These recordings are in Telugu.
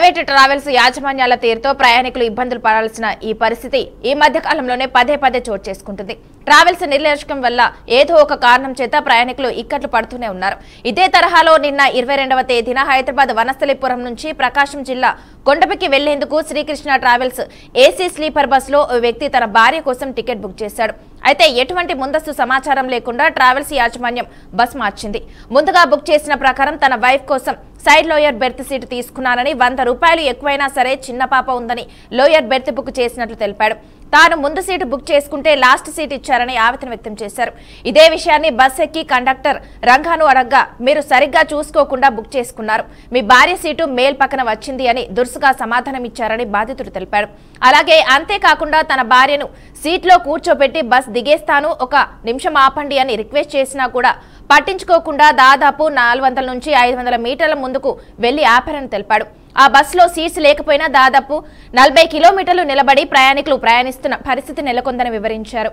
ప్రైవేటు ట్రావెల్స్ యాజమాన్యాల తీరుతో ప్రయాణికులు ఇబ్బందులు పడాల్సిన ఈ పరిస్థితి ఈ మధ్య కాలంలోనే పదే పదే చోటు చేసుకుంటుంది. ట్రావెల్స్ నిర్లక్ష్యం వల్ల ఏదో ఒక కారణం చేత ప్రయాణికులు ఇక్కట్లు పడుతూనే ఉన్నారు. ఇదే తరహాలో నిన్న 22వ తేదీన హైదరాబాద్ వనస్థలిపురం నుంచి ప్రకాశం జిల్లా కొండపకి వెళ్లేందుకు శ్రీకృష్ణ ట్రావెల్స్ ఏసీ స్లీపర్ బస్సులో ఓ వ్యక్తి తన భార్య కోసం టికెట్ బుక్ చేశాడు. అయితే ఎటువంటి ముందస్తు సమాచారం లేకుండా ట్రావెల్స్ యాజమాన్యం బస్ మార్చింది. ముందుగా బుక్ చేసిన ప్రకారం తన వైఫ్ కోసం సైడ్ లోయర్ బెర్త్ సీటు తీసుకున్నానని, 100 రూపాయలు ఎక్కువైనా సరే చిన్న పాప ఉందని లోయర్ బెర్త్ బుక్ చేసినట్లు తెలిపాడు. తాను ముందు సీటు బుక్ చేసుకుంటే లాస్ట్ సీట్ ఇచ్చారని ఆవేదన వ్యక్తం చేశారు. ఇదే విషయాన్ని బస్ ఎక్కి కండక్టర్ రంగాను అడగ్గా, మీరు సరిగ్గా చూసుకోకుండా బుక్ చేసుకున్నారు, మీ భార్య సీటు మేల్ పక్కన వచ్చింది అని దురుసుగా సమాధానం ఇచ్చారని బాధితుడు తెలిపాడు. అలాగే అంతేకాకుండా తన భార్యను సీట్లో కూర్చోబెట్టి బస్ దిగేస్తాను, ఒక నిమిషం ఆపండి అని రిక్వెస్ట్ చేసినా కూడా పట్టించుకోకుండా దాదాపు 400 నుంచి 500 మీటర్ల ముందుకు వెళ్లి ఆపారని తెలిపాడు. ఆ బస్సులో సీట్స్ లేకపోయినా దాదాపు 40 కిలోమీటర్లు నిలబడి ప్రయాణికులు ప్రయాణిస్తున్న పరిస్థితి నెలకొందని వివరించారు.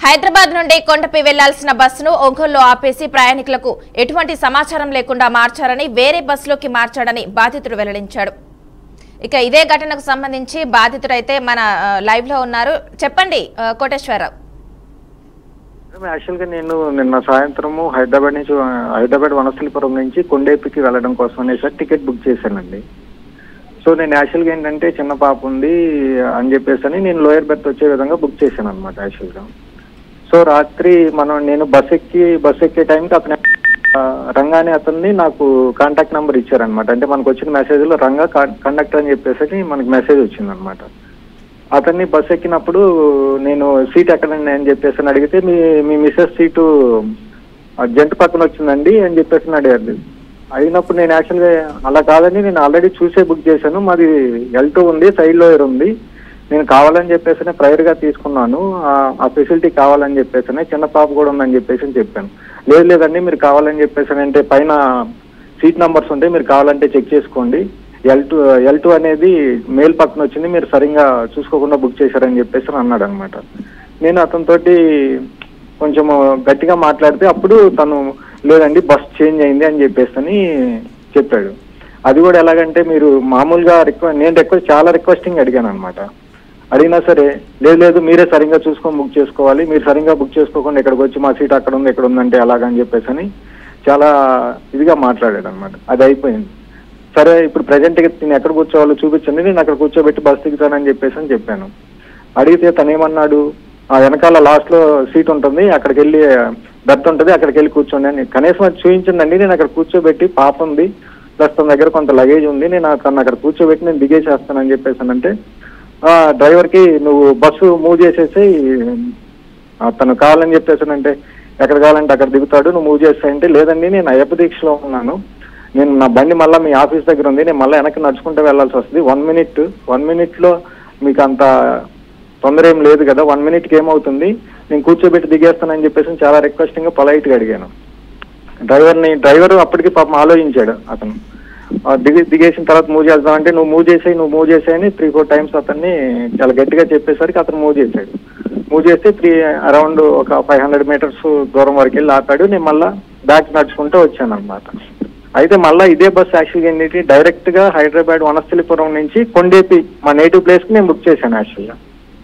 హైదరాబాద్ నుండి కొండపై వెళ్లాల్సిన బస్సును ఒంగోలులో ఆపేసి ప్రయాణికులకు ఎటువంటి సమాచారం లేకుండా మార్చారని, వేరే బస్సులోకి మార్చాడని బాధితుడు వెల్లడించాడు. ఇక ఇదే ఘటనకు సంబంధించి బాధితుడైతే మన లైవ్ లో ఉన్నారు. చెప్పండి కోటేశ్వరరావు. యాక్చువల్గా నేను నిన్న సాయంత్రము హైదరాబాద్ వనస్థలిపురం నుంచి కొండేపికి వెళ్ళడం కోసం అనేసి టికెట్ బుక్ చేశానండి. సో నేను యాక్చువల్గా ఏంటంటే చిన్న పాప ఉంది అని చెప్పేసి నేను లోయర్ బెర్త్ వచ్చే విధంగా బుక్ చేశాను అనమాట యాక్చువల్గా. సో రాత్రి నేను బస్ ఎక్కే టైంకి అతను రంగానే అతన్ని నాకు కాంటాక్ట్ నెంబర్ ఇచ్చారనమాట. అంటే మనకు వచ్చిన మెసేజ్లో రంగా కండక్టర్ అని చెప్పేసి మనకి మెసేజ్ వచ్చిందనమాట. అతన్ని బస్ ఎక్కినప్పుడు నేను సీట్ ఎక్కడండి అని చెప్పేసి అడిగితే మీ మిస్సెస్ సీటు జంట పక్కన వచ్చిందండి అని చెప్పేసి అడిగారు. అయినప్పుడు నేను యాక్చువల్గా అలా కాదని నేను ఆల్రెడీ చూసే బుక్ చేశాను, మాది L2 ఉంది, సైడ్ లోయర్ ఉంది, నేను కావాలని చెప్పేసి ప్రైవేట్గా తీసుకున్నాను, ఆ ఫెసిలిటీ కావాలని చెప్పేసి చిన్న పాప కూడా ఉందని చెప్పేసి చెప్పాను. లేదండి మీరు కావాలని చెప్పేసి అంటే పైన సీట్ నంబర్స్ ఉంటాయి, మీరు కావాలంటే చెక్ చేసుకోండి, L2 అనేది మేల్ పక్కన వచ్చింది, మీరు సరిగ్గా చూసుకోకుండా బుక్ చేశారని చెప్పేసి అన్నాడు అనమాట. నేను అతనితోటి కొంచెం గట్టిగా మాట్లాడితే అప్పుడు తను లేదండి బస్ చేంజ్ అయింది అని చెప్పేసి చెప్పాడు. అది కూడా ఎలాగంటే మీరు మామూలుగా నేను చాలా రిక్వెస్టింగ్ అడిగాను అనమాట. అడిగినా సరే లేదు మీరే సరిగ్గా చూసుకొని బుక్ చేసుకోవాలి, మీరు సరిగ్గా బుక్ చేసుకోకుండా ఇక్కడికి వచ్చి మా సీట్ అక్కడ ఉంది ఇక్కడ ఉందంటే ఎలాగని చెప్పేసి చాలా ఇదిగా మాట్లాడాడు అనమాట. అది అయిపోయింది. సరే ఇప్పుడు ప్రజెంట్గా నేను ఎక్కడ కూర్చోవాలో చూపించండి, నేను అక్కడ కూర్చోబెట్టి బస్ దిగుతానని చెప్పేసి చెప్పాను. అడిగితే తను ఏమన్నాడు, ఆ వెనకాల లాస్ట్లో సీట్ ఉంటుంది, అక్కడికి వెళ్ళి బెర్త్ ఉంటుంది, అక్కడికి వెళ్ళి కూర్చోండి అని. కనీసం అది చూపించండి, నేను అక్కడ కూర్చోబెట్టి పాప ఉంది ప్లస్ తన దగ్గర కొంత లగేజ్ ఉంది, నేను తను అక్కడ కూర్చోబెట్టి నేను దిగేసేస్తానని చెప్పేసానంటే డ్రైవర్కి నువ్వు బస్సు మూవ్ చేసేసి తను కావాలని చెప్పేసానంటే ఎక్కడ కావాలంటే అక్కడ దిగుతాడు, నువ్వు మూవ్ చేస్తాయంటే లేదండి నేను అయ్యప్ప దీక్షలో ఉన్నాను, నేను నా బండి మళ్ళీ మీ ఆఫీస్ దగ్గర ఉంది, నేను మళ్ళీ వెనక్కి నడుచుకుంటూ వెళ్లాల్సి వస్తుంది, 1 మినిట్లో మీకు అంత తొందర ఏం లేదు కదా, 1 మినిట్కి ఏమవుతుంది, నేను కూర్చోబెట్టి దిగేస్తానని చెప్పేసి చాలా రిక్వెస్టింగ్గా పొలైట్గా అడిగాను డ్రైవర్ అప్పటికి పాపం ఆలోచించాడు. అతను దిగేసిన తర్వాత మూవ్ చేద్దామంటే నువ్వు మూవ్ చేసేయని 3-4 టైమ్స్ అతన్ని చాలా గట్టిగా చెప్పేసరికి అతను మూవ్ చేశాడు. మూవ్ చేస్తే అరౌండ్ ఒక 500 మీటర్స్ దూరం వరకు వెళ్ళి ఆపాడు. నేను మళ్ళీ బ్యాక్ నడుచుకుంటూ వచ్చాను అనమాట. అయితే మళ్ళీ ఇదే బస్ యాక్చువల్గా ఏంటి డైరెక్ట్గా హైదరాబాద్ వనస్థలిపురం నుంచి కొండేపి మా నేటివ్ ప్లేస్కి నేను బుక్ చేశాను యాక్చువల్గా.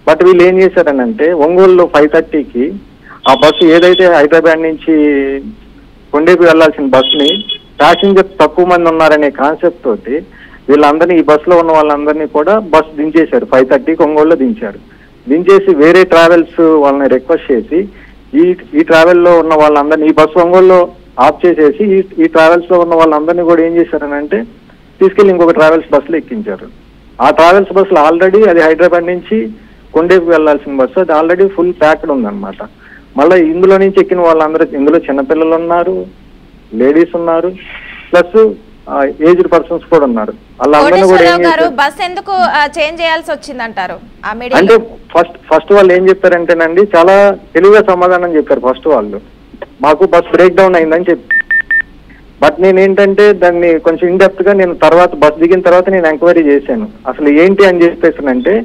బట్ వీళ్ళు ఏం చేశారనంటే ఒంగోలులో 5:30కి ఆ బస్సు ఏదైతే హైదరాబాద్ నుంచి కొండేపి వెళ్లాల్సిన బస్సుని ప్యాసింజర్స్ తక్కువ మంది ఉన్నారనే కాన్సెప్ట్ తోటి వీళ్ళందరినీ ఈ బస్సులో ఉన్న వాళ్ళందరినీ కూడా బస్సు దించేశారు. 5:30కి ఒంగోలులో దించేసి వేరే ట్రావెల్స్ వాళ్ళని రిక్వెస్ట్ చేసి ఈ ట్రావెల్లో ఉన్న వాళ్ళందరినీ ఈ బస్సు ఒంగోలులో ఆఫ్ చేసేసి ఈ ట్రావెల్స్ లో ఉన్న వాళ్ళందరినీ కూడా ఏం చేశారనంటే తీసుకెళ్లి ఇంకొక ట్రావెల్స్ బస్సులో ఎక్కించారు. ఆ ట్రావెల్స్ బస్సులో ఆల్రెడీ అది హైదరాబాద్ నుంచి కొండేపు వెళ్లాల్సిన బస్సు, అది ఆల్రెడీ ఫుల్ ప్యాక్డ్ ఉందన్నమాట. మళ్ళీ ఇందులో నుంచి ఎక్కిన వాళ్ళందరూ, ఇందులో చిన్నపిల్లలు ఉన్నారు, లేడీస్ ఉన్నారు, ప్లస్ ఏజ్డ్ పర్సన్స్ కూడా ఉన్నారు. వాళ్ళందరినీ కూడా బస్ ఎందుకు చేంజ్ చేయాల్సి వచ్చిందంటారు అంటే ఫస్ట్ వాళ్ళు ఏం చెప్పారంటేనండి చాలా తెలివిగా సమాధానం చెప్పారు. ఫస్ట్ వాళ్ళు మాకు బస్ బ్రేక్ డౌన్ అయిందని చెప్పి, బట్ నేనేంటంటే దాన్ని కొంచెం ఇన్డెప్త్ గా నేను తర్వాత బస్ దిగిన తర్వాత నేను ఎంక్వైరీ చేశాను. అసలు ఏంటి అని చెప్పేసానంటే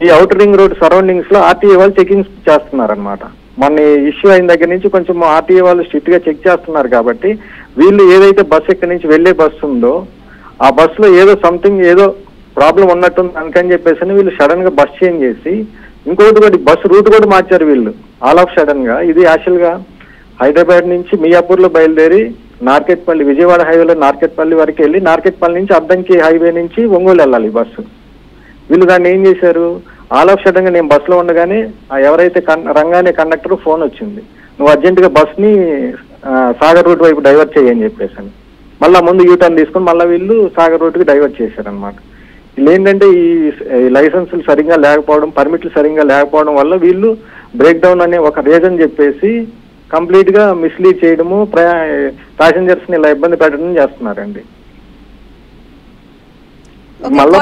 ఈ అవుటర్ రింగ్ రోడ్ సరౌండింగ్స్ లో ఆర్టీఏ వాళ్ళు చెకింగ్ చేస్తున్నారు అనమాట. మొన్న ఇష్యూ అయిన దగ్గర నుంచి కొంచెం ఆర్టీఏ వాళ్ళు స్ట్రిక్ట్ గా చెక్ చేస్తున్నారు కాబట్టి వీళ్ళు ఏదైతే బస్ ఎక్కడి నుంచి వెళ్లే బస్సు ఉందో ఆ బస్సులో ఏదో సంథింగ్ ఏదో ప్రాబ్లం ఉన్నట్టుంది అందుకని చెప్పేసి వీళ్ళు సడన్ గా బస్ చేంజ్ చేసి ఇంకొకటి బస్సు రూట్ కూడా మార్చారు వీళ్ళు ఆల్ ఆఫ్ సడన్ గా. ఇది యాక్చువల్ గా హైదరాబాద్ నుంచి మియాపూర్ లో బయలుదేరి నార్కెట్పల్లి విజయవాడ హైవేలో నార్కెట్పల్లి వరకు వెళ్ళి నార్కెట్పల్లి నుంచి అద్దంకి హైవే నుంచి ఒంగోలు వెళ్ళాలి ఈ బస్సు. వీళ్ళు దాన్ని ఏం చేశారు, ఆల్ ఆఫ్ సడన్ గా నేను బస్సులో ఉండగానే ఎవరైతే రంగానే కండక్టర్ ఫోన్ వచ్చింది, నువ్వు అర్జెంట్ గా బస్ ని సాగర్ రూట్ వైపు డైవర్ట్ చేయని చెప్పేసి మళ్ళీ ముందు యూటర్న్ తీసుకుని మళ్ళీ వీళ్ళు సాగర్ రూట్ కి డైవర్ట్ చేశారనమాట. వీళ్ళు ఏంటంటే ఈ లైసెన్సులు సరిగ్గా లేకపోవడం, పర్మిట్లు సరిగ్గా లేకపోవడం వల్ల వీళ్ళు బ్రేక్ డౌన్ అనే ఒక రీజన్ చెప్పేసి కంప్లీట్ గా మిస్లీడ్ చేయడము, ప్యాసింజర్స్ ని ఇలా ఇబ్బంది పెట్టడం చేస్తున్నారండి. మళ్ళా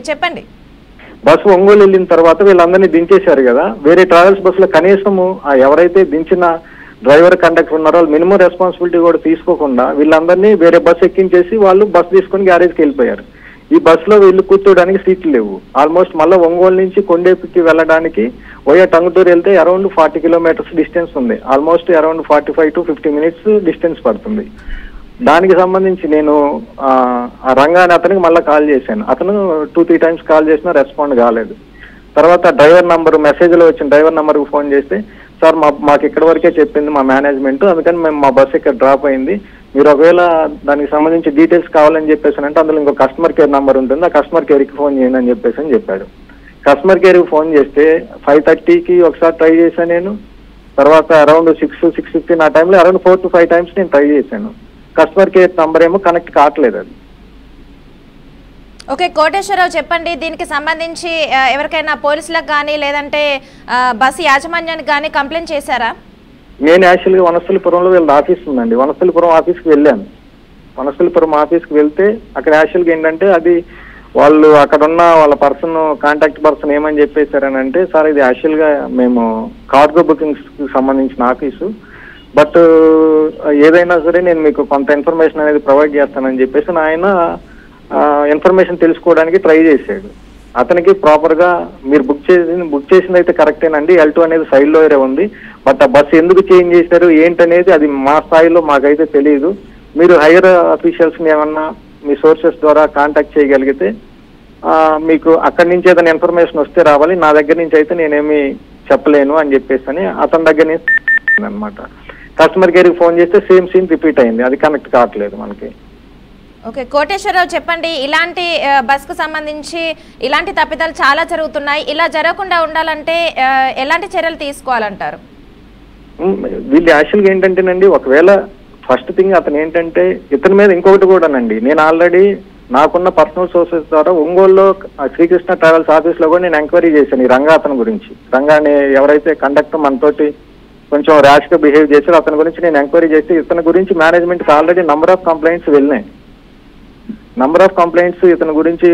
చెప్పండి. బస్సు ఒంగోలు వెళ్ళిన తర్వాత వీళ్ళందరినీ దించేశారు కదా, వేరే ట్రావెల్స్ బస్సులో కనీసము ఎవరైతే దించిన డ్రైవర్ కండక్టర్ ఉన్నారో వాళ్ళు మినిమం రెస్పాన్సిబిలిటీ కూడా తీసుకోకుండా వీళ్ళందరినీ వేరే బస్సు ఎక్కించేసి వాళ్ళు బస్సు తీసుకుని గ్యారేజ్కి వెళ్ళిపోయారు. ఈ బస్సులో వీళ్ళు కూర్చోడానికి సీట్లు లేవు. ఆల్మోస్ట్ మళ్ళీ ఒంగోలు నుంచి కొండేపుకి వెళ్ళడానికి ఓయా టంగుటూరు వెళ్తే అరౌండ్ 40 కిలోమీటర్స్ డిస్టెన్స్ ఉంది. Almost around 45 to 50 minutes distance పడుతుంది. దానికి సంబంధించి నేను ఆ రంగాన్ని అతనికి మళ్ళీ కాల్ చేశాను. అతను 2-3 times కాల్ చేసినా రెస్పాండ్ కాలేదు. తర్వాత డ్రైవర్ నంబర్ మెసేజ్లో వచ్చిన డ్రైవర్ నంబర్కి ఫోన్ చేస్తే, సార్ మాకు ఇక్కడ వరకే చెప్పింది మా మేనేజ్మెంట్, అందుకని మేము మా బస్సు ఇక్కడ డ్రాప్ అయింది, మీరు ఒకవేళ దానికి సంబంధించి డీటెయిల్స్ కావాలని చెప్పేసి అంటే అందులో ఇంకో కస్టమర్ కేర్ నెంబర్ ఉంటుంది, ఆ కస్టమర్ కేర్కి ఫోన్ చేయండి అని చెప్పేసి అని చెప్పాడు. కస్టమర్ కేర్కి ఫోన్ చేస్తే 5:30కి ఒకసారి ట్రై చేశాను నేను, తర్వాత అరౌండ్ 6-6:15 ఆ టైంలో అరౌండ్ 4 to 5 times నేను ట్రై చేశాను. కస్టమర్ కేర్ నంబర్ ఏమో కనెక్ట్ కావట్లేదు అది. ఓకే కోటేశ్వరరావు, చెప్పండి దీనికి సంబంధించి ఎవరికైనా పోలీసులకు కానీ లేదంటే బస్సు యాజమాన్యానికి కానీ కంప్లైంట్ చేశారా? నేను యాక్చువల్గా వనస్థలిపురంలో వీళ్ళ ఆఫీస్ ఉందండి, వనస్థలిపురం ఆఫీస్కి వెళ్ళాను. వనస్థలిపురం ఆఫీస్కి వెళ్తే అక్కడ యాక్చువల్గా ఏంటంటే అది వాళ్ళు అక్కడున్న వాళ్ళ కాంటాక్ట్ పర్సన్ ఏమని చెప్పేశారని అంటే, సార్ ఇది యాక్చువల్గా మేము కార్గో బుకింగ్స్కి సంబంధించిన ఆఫీసు, బట్ ఏదైనా సరే నేను మీకు కొంత ఇన్ఫర్మేషన్ అనేది ప్రొవైడ్ చేస్తానని చెప్పేసి ఆయన ఇన్ఫర్మేషన్ తెలుసుకోవడానికి ట్రై చేశాడు. అతనికి ప్రాపర్గా మీరు బుక్ చేసింది అయితే కరెక్టేనండి, L2 అనేది సైడ్లో ఉంది, బట్ ఆ బస్సు ఎందుకు చేంజ్ చేశారు ఏంటనేది అది మా స్థాయిలో మాకైతే తెలియదు. మీరు హైయర్ అఫీషియల్స్ని ఏమన్నా మీ సోర్సెస్ ద్వారా కాంటాక్ట్ చేయగలిగితే మీకు అక్కడి నుంచి ఏదైనా ఇన్ఫర్మేషన్ వస్తే రావాలి, నా దగ్గర నుంచి అయితే నేనేమి చెప్పలేను అని చెప్పేసి అని అతని దగ్గర నుంచి అనమాట. కస్టమర్ కేర్కి ఫోన్ చేస్తే సేమ్ సీన్ రిపీట్ అయింది, అది కనెక్ట్ కావట్లేదు మనకి. ఓకే కోటేశ్వరరావు, చెప్పండి ఇలాంటి బస్కు సంబంధించి ఇలాంటి తప్పిదాలు చాలా జరుగుతున్నాయి, ఇలా జరగకుండా ఉండాలంటే ఎలాంటి చర్యలు తీసుకోవాలంటారు? వీళ్ళు యాక్చువల్గా ఏంటంటేనండి, ఒకవేళ ఫస్ట్ థింగ్ అతను ఏంటంటే ఇతని మీద ఇంకొకటి కూడానండి, నేను ఆల్రెడీ నాకున్న పర్సనల్ సోర్సెస్ ద్వారా ఒంగోలులో శ్రీకృష్ణ ట్రావెల్స్ ఆఫీస్లో కూడా నేను ఎంక్వైరీ చేశాను ఈ రంగా అతని గురించి. రంగాని ఎవరైతే కండక్టర్ మనతోటి కొంచెం ర్యాష్ గా బిహేవ్ చేశారో అతని గురించి నేను ఎంక్వైరీ చేస్తే ఇతని గురించి మేనేజ్మెంట్కి ఆల్రెడీ నంబర్ ఆఫ్ కంప్లైంట్స్ వెళ్ళినాయి. నంబర్ ఆఫ్ కంప్లైంట్స్ ఇతని గురించి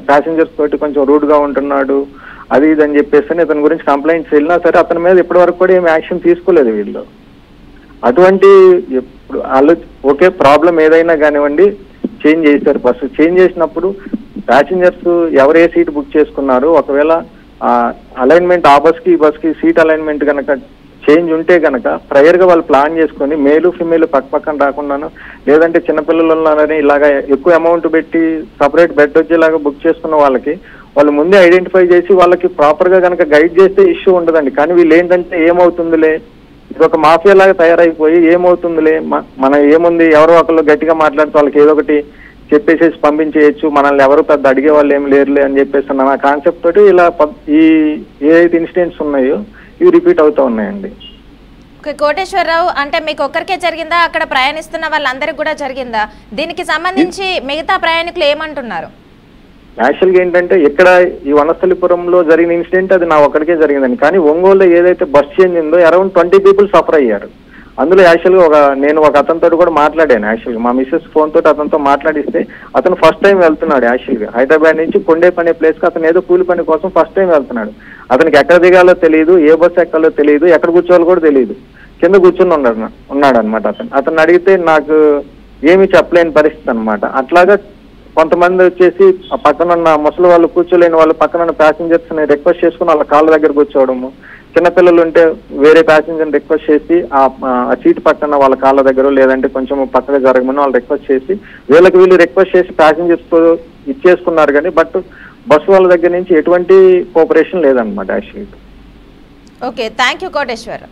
ప్యాసింజర్స్ తోటి కొంచెం రూడ్ గా ఉంటున్నాడు అది ఇది అని చెప్పేసి ఇతని గురించి కంప్లైంట్స్ వెళ్ళినా సరే అతని మీద ఇప్పటి వరకు కూడా ఏమి యాక్షన్ తీసుకోలేదు వీళ్ళు. అటువంటి ఇప్పుడు వాళ్ళు ఓకే ప్రాబ్లం ఏదైనా కానివ్వండి చేంజ్ చేశారు, బస్సు చేంజ్ చేసినప్పుడు ప్యాసింజర్స్ ఎవరు ఏ సీట్ బుక్ చేసుకున్నారు ఒకవేళ అలైన్మెంట్ ఆ బస్కి ఈ బస్కి సీట్ అలైన్మెంట్ కనుక చేంజ్ ఉంటే కనుక ప్రైయర్ గా వాళ్ళు ప్లాన్ చేసుకుని మేలు ఫిమేల్ పక్కన రాకుండాను లేదంటే చిన్నపిల్లలు ఉన్నారని ఇలాగా ఎక్కువ అమౌంట్ పెట్టి సపరేట్ బెడ్ వచ్చేలాగా బుక్ చేసుకున్న వాళ్ళకి వాళ్ళు ముందే ఐడెంటిఫై చేసి వాళ్ళకి ప్రాపర్ గా కనుక గైడ్ చేస్తే ఇష్యూ ఉండదండి. కానీ వీళ్ళు ఏంటంటే ఏమవుతుందిలే ఇది ఒక మాఫియా లాగా తయారైపోయి ఏమవుతుందిలే మన ఏముంది ఎవరో ఒకళ్ళు గట్టిగా మాట్లాడితే వాళ్ళకి ఏదో ఒకటి చెప్పేసేసి పంపించేయచ్చు, మనల్ని ఎవరు పెద్ద అడిగే వాళ్ళు ఏమి లేరులే అని చెప్పేసి నా కాన్సెప్ట్ తోటి ఇలా ఈ ఏదైతే ఇన్సిడెంట్స్ ఉన్నాయో ఇవి రిపీట్ అవుతూ ఉన్నాయండి. కోటేశ్వరరావు, అంటే మీకు ఒక్కరికే జరిగిందా, అక్కడ ప్రయాణిస్తున్న వాళ్ళందరికీ కూడా జరిగిందా? దీనికి సంబంధించి మిగతా ప్రయాణికులు ఏమంటున్నారు? యాక్చువల్గా ఏంటంటే ఇక్కడ ఈ వనస్థలిపురంలో జరిగిన ఇన్సిడెంట్ అది నా ఒక్కడికే జరిగిందండి. కానీ ఒంగోలులో ఏదైతే బస్ చేంజ్ ఉందో అరౌండ్ 20 people సఫర్ అయ్యారు. అందులో యాక్చువల్గా నేను ఒక అతనితో కూడా మాట్లాడాను. యాక్చువల్గా మా మిస్సెస్ ఫోన్ తోటి అతనితో మాట్లాడిస్తే అతను ఫస్ట్ టైం వెళ్తున్నాడు. యాక్చువల్గా హైదరాబాద్ నుంచి కొండేపు అనే ప్లేస్కి అతను ఏదో కూలి పని కోసం ఫస్ట్ టైం వెళ్తున్నాడు. అతనికి ఎక్కడ దిగాలో తెలియదు, ఏ బస్సు ఎక్కాలో తెలియదు, ఎక్కడ కూర్చోవాలో కూడా తెలియదు, కింద కూర్చుని ఉన్నాడు అనమాట. అతను అడిగితే నాకు ఏమీ చెప్పలేని పరిస్థితి అనమాట. అట్లాగా కొంతమంది వచ్చేసి పక్కన ఉన్న ముసలి వాళ్ళు కూర్చోలేని వాళ్ళు పక్కన ఉన్న ప్యాసింజర్స్ ని రిక్వెస్ట్ చేసుకుని వాళ్ళ కాళ్ళ దగ్గర కూర్చోవడము, చిన్నపిల్లలు ఉంటే వేరే ప్యాసింజర్ రిక్వెస్ట్ చేసి ఆ సీట్ పక్కన వాళ్ళ కాళ్ళ దగ్గర లేదంటే కొంచెం పక్కగా జరగమని వాళ్ళు రిక్వెస్ట్ చేసి వీళ్ళు రిక్వెస్ట్ చేసి ప్యాసింజర్స్ తో ఇచ్చేసుకున్నారు కానీ బట్ బస్సు వాళ్ళ దగ్గర నుంచి ఎటువంటి కోఆపరేషన్ లేదన్నమాట actually. Okay, thank you Koteshwar.